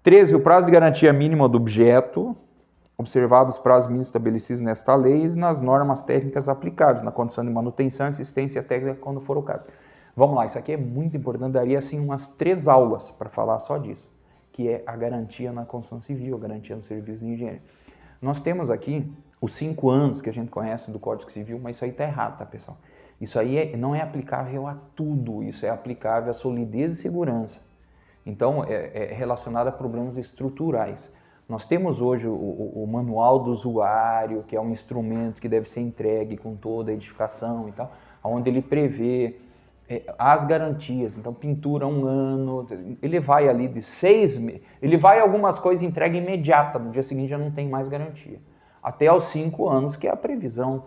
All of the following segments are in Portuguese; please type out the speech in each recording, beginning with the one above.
13, o prazo de garantia mínima do objeto, observados os prazos mínimos estabelecidos nesta lei e nas normas técnicas aplicáveis, na condição de manutenção e assistência técnica, quando for o caso. Vamos lá, isso aqui é muito importante, daria assim umas 3 aulas para falar só disso, que é a garantia na construção civil, a garantia no serviço de engenharia. Nós temos aqui os 5 anos que a gente conhece do Código Civil, mas isso aí está errado, tá, pessoal? Isso aí não é aplicável a tudo, isso é aplicável à solidez e segurança. Então, é relacionado a problemas estruturais. Nós temos hoje o manual do usuário, que é um instrumento que deve ser entregue com toda a edificação e tal, onde ele prevê as garantias. Então, pintura 1 ano, ele vai ali de 6 meses, ele vai algumas coisas entrega imediata, no dia seguinte já não tem mais garantia. Até aos 5 anos, que é a previsão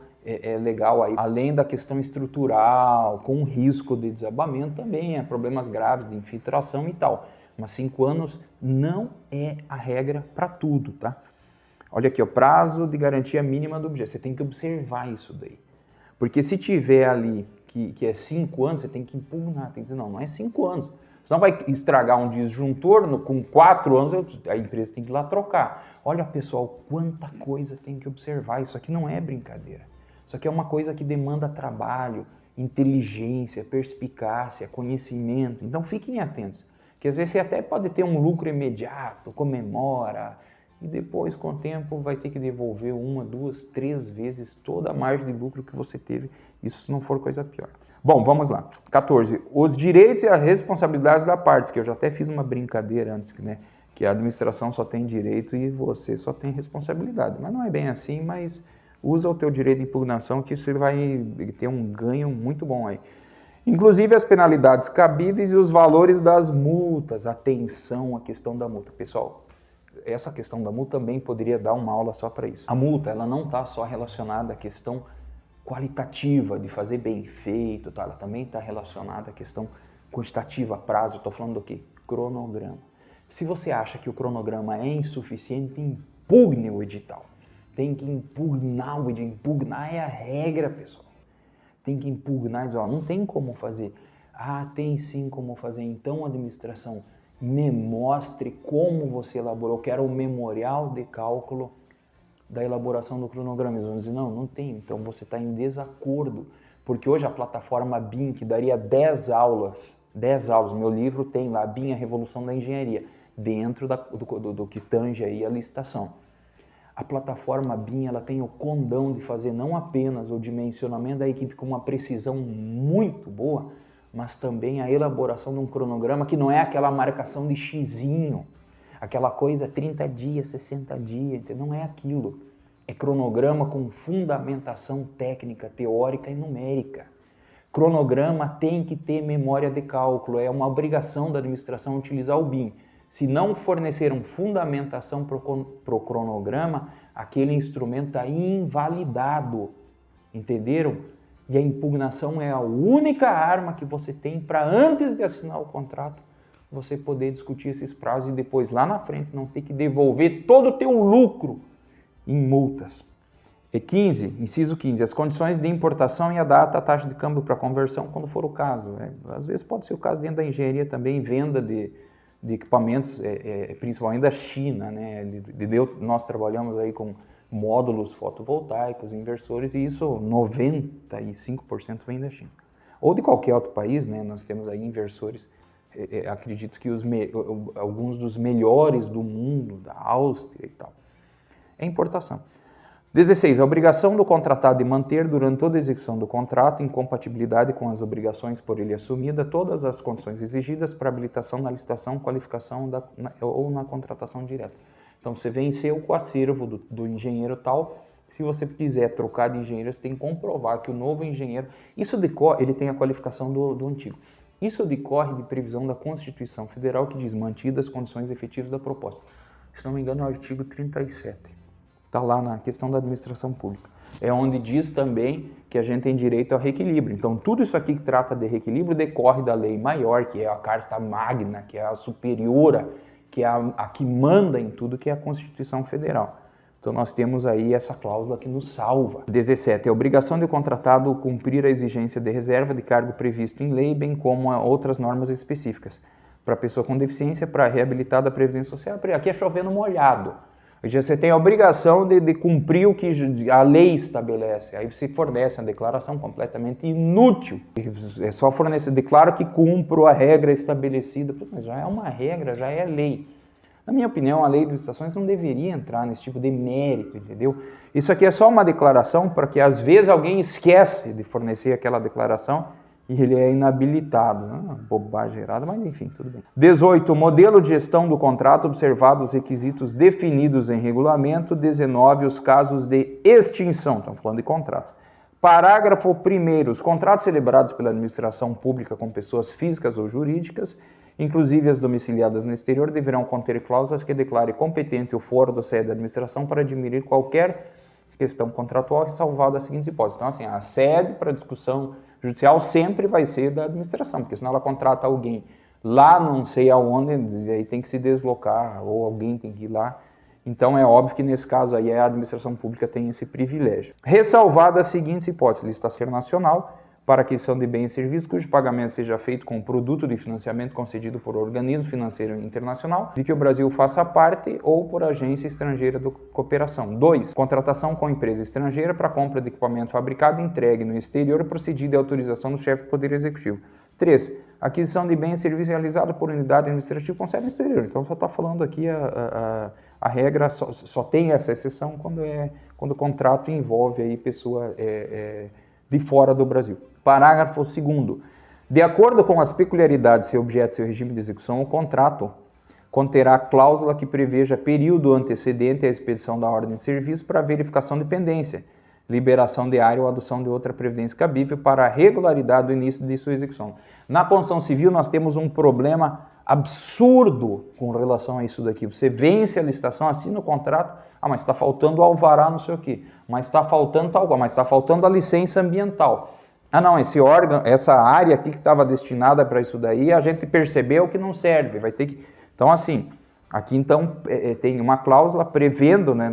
legal aí. Além da questão estrutural, com risco de desabamento também, problemas graves de infiltração e tal. Mas 5 anos não é a regra para tudo, tá? Olha aqui, o prazo de garantia mínima do objeto. Você tem que observar isso daí. Porque se tiver ali que é 5 anos, você tem que impugnar. Tem que dizer, não é 5 anos. Senão vai estragar um disjuntor, com 4 anos a empresa tem que ir lá trocar. Olha, pessoal, quanta coisa tem que observar. Isso aqui não é brincadeira. Isso aqui é uma coisa que demanda trabalho, inteligência, perspicácia, conhecimento. Então fiquem atentos. Que às vezes você até pode ter um lucro imediato, comemora, e depois com o tempo vai ter que devolver 1, 2, 3 vezes toda a margem de lucro que você teve, isso se não for coisa pior. Bom, vamos lá. 14. Os direitos e as responsabilidades da parte, que eu já até fiz uma brincadeira antes, né? Que a administração só tem direito e você só tem responsabilidade. Mas não é bem assim, mas usa o teu direito de impugnação que você vai ter um ganho muito bom aí. Inclusive as penalidades cabíveis e os valores das multas. Atenção à questão da multa. Pessoal, essa questão da multa também poderia dar uma aula só para isso. A multa, ela não está só relacionada à questão qualitativa, de fazer bem feito, tá? Ela também está relacionada à questão quantitativa, prazo. Estou falando do quê? Cronograma. Se você acha que o cronograma é insuficiente, impugne o edital. Tem que impugnar o edital. Impugnar é a regra, pessoal. Tem que impugnar e dizer, ó, não tem como fazer. Ah, tem sim como fazer. Então, administração, me mostre como você elaborou. Eu quero o memorial de cálculo da elaboração do cronograma. Eles vão dizer, não tem. Então, você está em desacordo. Porque hoje a plataforma BIM, que daria 10 aulas, meu livro tem lá, BIM, a Revolução da Engenharia, dentro do que tange aí a licitação. A plataforma BIM, ela tem o condão de fazer não apenas o dimensionamento da equipe com uma precisão muito boa, mas também a elaboração de um cronograma que não é aquela marcação de xizinho, aquela coisa 30 dias, 60 dias, não é aquilo. É cronograma com fundamentação técnica, teórica e numérica. Cronograma tem que ter memória de cálculo, é uma obrigação da administração utilizar o BIM. Se não forneceram fundamentação para o cronograma, aquele instrumento está invalidado, entenderam? E a impugnação é a única arma que você tem para, antes de assinar o contrato, você poder discutir esses prazos e depois, lá na frente, não ter que devolver todo o teu lucro em multas. E 15, inciso 15, as condições de importação e a data, a taxa de câmbio para conversão, quando for o caso. Às vezes pode ser o caso dentro da engenharia também, venda de equipamentos, principalmente da China, né? Nós trabalhamos aí com módulos fotovoltaicos, inversores, e isso 95% vem da China. Ou de qualquer outro país, né? Nós temos aí inversores, acredito que alguns dos melhores do mundo, da Áustria e tal. É importação. 16. A obrigação do contratado de manter durante toda a execução do contrato, em compatibilidade com as obrigações por ele assumida, todas as condições exigidas para habilitação na licitação, qualificação ou na contratação direta. Então, você venceu com o acervo do engenheiro tal. Se você quiser trocar de engenheiro, você tem que comprovar que o novo engenheiro... Isso decorre, ele tem a qualificação do antigo. Isso decorre de previsão da Constituição Federal que diz mantidas as condições efetivas da proposta. Se não me engano, é o artigo 37. Está lá na questão da administração pública. É onde diz também que a gente tem direito ao reequilíbrio. Então, tudo isso aqui que trata de reequilíbrio decorre da lei maior, que é a Carta Magna, que é a superiora, que é a que manda em tudo, que é a Constituição Federal. Então, nós temos aí essa cláusula que nos salva. 17. É a obrigação do contratado cumprir a exigência de reserva de cargo previsto em lei, bem como outras normas específicas. para a pessoa com deficiência, para reabilitar da Previdência Social. Aqui é chovendo molhado. Você tem a obrigação de cumprir o que a lei estabelece. Aí você fornece uma declaração completamente inútil. É só fornecer, declaro que cumpro a regra estabelecida. Mas já é uma regra, já é lei. Na minha opinião, a lei de licitações não deveria entrar nesse tipo de mérito, entendeu? Isso aqui é só uma declaração para que às vezes alguém esquece de fornecer aquela declaração e ele é inabilitado. Bobagem errada, mas enfim, tudo bem. 18. Modelo de gestão do contrato, observados os requisitos definidos em regulamento. 19. Os casos de extinção. Estamos falando de contratos. Parágrafo 1º. Os contratos celebrados pela administração pública com pessoas físicas ou jurídicas, inclusive as domiciliadas no exterior, deverão conter cláusulas que declare competente o foro da sede da administração para admitir qualquer questão contratual, ressalvado as seguintes hipóteses. Então, assim, a sede para discussão judicial sempre vai ser da administração, porque senão ela contrata alguém lá não sei aonde, aí tem que se deslocar, ou alguém tem que ir lá. Então é óbvio que nesse caso aí a administração pública tem esse privilégio. Ressalvado as seguintes hipóteses: licitação nacional para aquisição de bens e serviços cujo pagamento seja feito com produto de financiamento concedido por organismo financeiro internacional, de que o Brasil faça parte, ou por agência estrangeira de cooperação. 2. Contratação com empresa estrangeira para compra de equipamento fabricado e entregue no exterior, procedida e autorização do chefe do Poder Executivo. 3. Aquisição de bens e serviços realizado por unidade administrativa com sede no exterior. Então só está falando aqui a regra, só tem essa exceção quando o contrato envolve aí pessoa de fora do Brasil. Parágrafo 2º. De acordo com as peculiaridades e objetos e seu regime de execução, o contrato conterá cláusula que preveja período antecedente à expedição da ordem de serviço para verificação de pendência, liberação de área ou adoção de outra previdência cabível para a regularidade do início de sua execução. Na construção civil nós temos um problema absurdo com relação a isso daqui. Você vence a licitação, assina o contrato, mas está faltando o alvará, não sei o quê, mas está faltando tal coisa, mas está faltando a licença ambiental. Não, esse órgão, essa área aqui que estava destinada para isso daí, a gente percebeu que não serve, vai ter que... Então, assim, aqui então tem uma cláusula prevendo, né,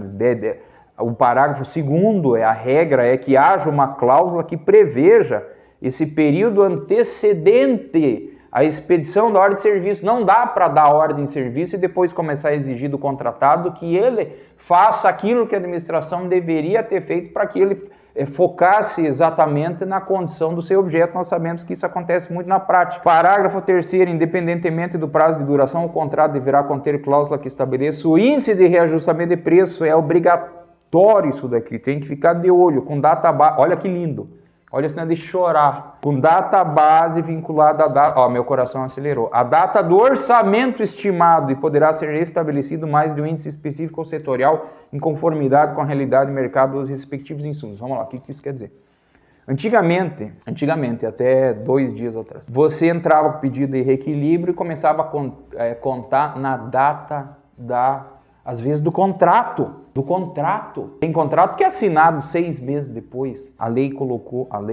o parágrafo 2º, a regra é que haja uma cláusula que preveja esse período antecedente à expedição da ordem de serviço. Não dá para dar ordem de serviço e depois começar a exigir do contratado que ele faça aquilo que a administração deveria ter feito para que ele focasse exatamente na condição do seu objeto. Nós sabemos que isso acontece muito na prática. Parágrafo 3º, independentemente do prazo de duração, o contrato deverá conter cláusula que estabeleça o índice de reajustamento de preço. É obrigatório isso daqui, tem que ficar de olho, com data base. Olha que lindo, olha esse negócio de chorar. Com data base vinculada à data... meu coração acelerou. A data do orçamento estimado, e poderá ser estabelecido mais de um índice específico ou setorial em conformidade com a realidade do mercado dos respectivos insumos. Vamos lá, o que isso quer dizer? Antigamente, até 2 dias atrás, você entrava com pedido de reequilíbrio e começava a contar na data às vezes do contrato. Tem contrato que é assinado 6 meses depois. A lei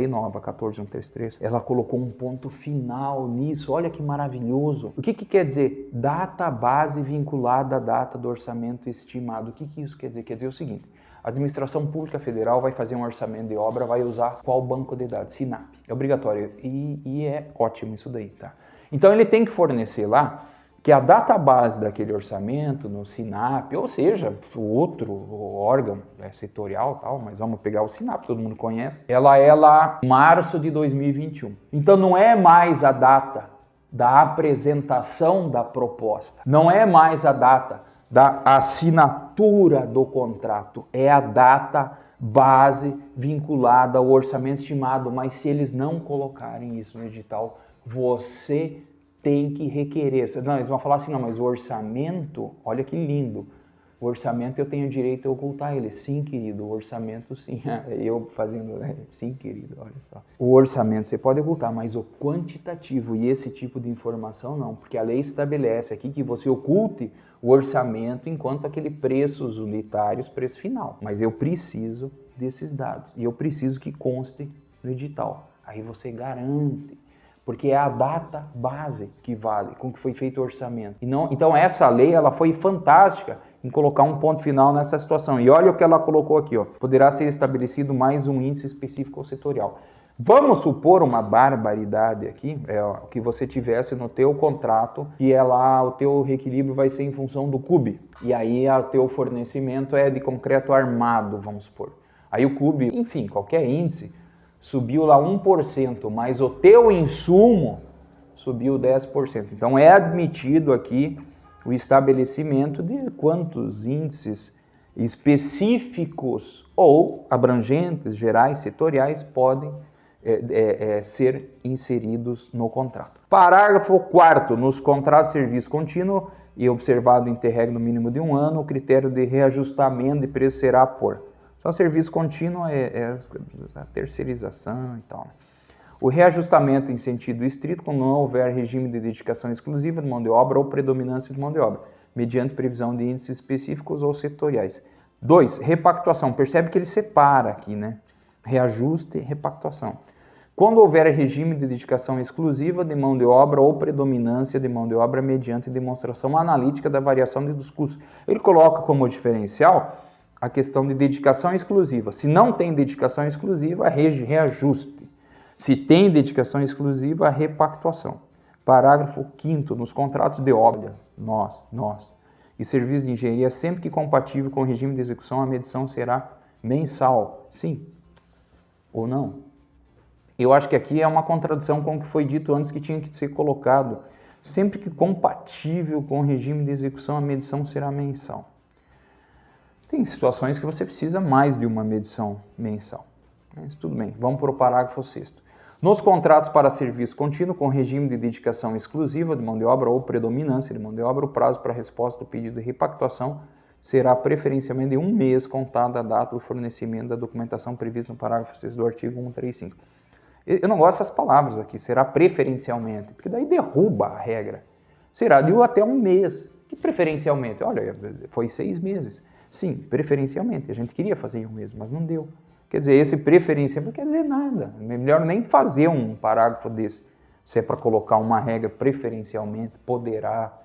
nova, 14.133, ela colocou um ponto final nisso. Olha que maravilhoso. O que quer dizer? Data base vinculada à data do orçamento estimado. O que isso quer dizer? Quer dizer o seguinte: a Administração Pública Federal vai fazer um orçamento de obra, vai usar qual banco de dados? SINAP. É obrigatório. E é ótimo isso daí, tá? Então ele tem que fornecer lá que a data base daquele orçamento no SINAP, ou seja, outro órgão setorial, tal, mas vamos pegar o SINAP, todo mundo conhece, ela é lá março de 2021. Então não é mais a data da apresentação da proposta, não é mais a data da assinatura do contrato, é a data base vinculada ao orçamento estimado. Mas se eles não colocarem isso no edital, você tem que requerer. Não, eles vão falar assim: não, mas o orçamento, olha que lindo, o orçamento eu tenho direito a ocultar ele. Sim, querido, o orçamento sim. Eu fazendo, sim, querido, olha só. O orçamento você pode ocultar, mas o quantitativo e esse tipo de informação não, porque a lei estabelece aqui que você oculte o orçamento enquanto aquele preços unitários, preço final. Mas eu preciso desses dados e eu preciso que conste no edital. Aí você garante, porque é a data base que vale, com que foi feito o orçamento. Então essa lei ela foi fantástica em colocar um ponto final nessa situação. E olha o que ela colocou aqui, ó. Poderá ser estabelecido mais um índice específico ou setorial. Vamos supor uma barbaridade aqui, que você tivesse no teu contrato, que é lá, o teu reequilíbrio vai ser em função do CUB. E aí o teu fornecimento é de concreto armado, vamos supor. Aí o CUB, enfim, qualquer índice, subiu lá 1%, mas o teu insumo subiu 10%. Então é admitido aqui o estabelecimento de quantos índices específicos ou abrangentes, gerais, setoriais, podem ser inseridos no contrato. Parágrafo 4º. Nos contratos de serviço contínuo e observado o interregno mínimo de 1 ano, o critério de reajustamento de preço será por... Então, serviço contínuo é a terceirização e tal. O reajustamento em sentido estrito, quando não houver regime de dedicação exclusiva de mão de obra ou predominância de mão de obra, mediante previsão de índices específicos ou setoriais. 2. Repactuação. Percebe que ele separa aqui, né? Reajuste e repactuação. Quando houver regime de dedicação exclusiva de mão de obra ou predominância de mão de obra mediante demonstração analítica da variação dos custos. Ele coloca como diferencial a questão de dedicação exclusiva. Se não tem dedicação exclusiva, reajuste. Se tem dedicação exclusiva, repactuação. Parágrafo 5º. Nos contratos de obra, e serviço de engenharia, sempre que compatível com o regime de execução, a medição será mensal. Sim ou não? Eu acho que aqui é uma contradição com o que foi dito antes, que tinha que ser colocado. Sempre que compatível com o regime de execução, a medição será mensal. Tem situações que você precisa mais de uma medição mensal. Mas tudo bem, vamos para o parágrafo 6º. Nos contratos para serviço contínuo com regime de dedicação exclusiva de mão de obra ou predominância de mão de obra, o prazo para a resposta do pedido de repactuação será preferencialmente de 1 mês contado a data do fornecimento da documentação prevista no parágrafo 6 do artigo 135. Eu não gosto dessas palavras aqui, será preferencialmente, porque daí derruba a regra. Será de até 1 mês. Que preferencialmente? Olha, foi 6 meses. Sim, preferencialmente. A gente queria fazer em 1 mês, mas não deu. Quer dizer, esse preferencialmente não quer dizer nada. É melhor nem fazer um parágrafo desse. Se é para colocar uma regra preferencialmente, poderá.